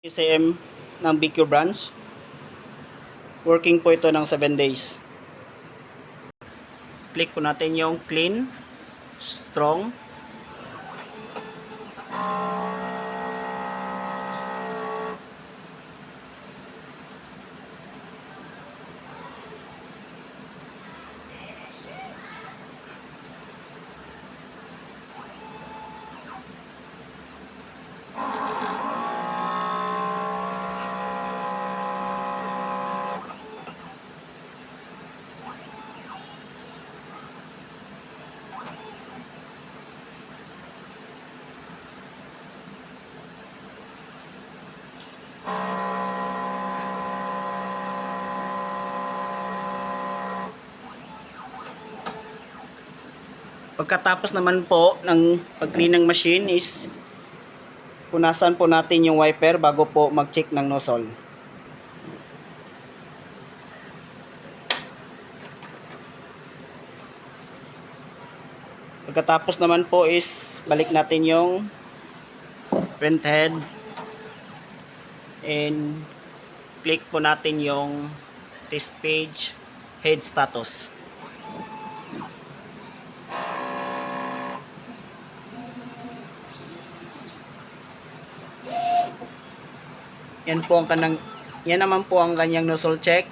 PCM ng BQ branch. Working po ito ng 7 days. Click po natin yung clean, strong. Pagkatapos naman po ng pag-clean ng machine is punasan po natin yung wiper bago po mag-check ng nozzle. Pagkatapos naman po is balik natin yung vent head and click po natin yung test page head status. Yan naman po ang kanyang nozzle check.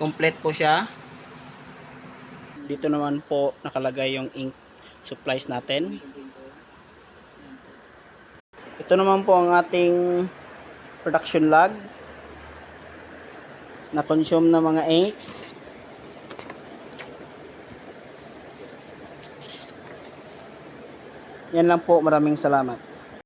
Complete po siya. Dito naman po nakalagay yung ink supplies natin. Ito naman po ang ating production log na consume na mga ink. Yan lang po, maraming salamat.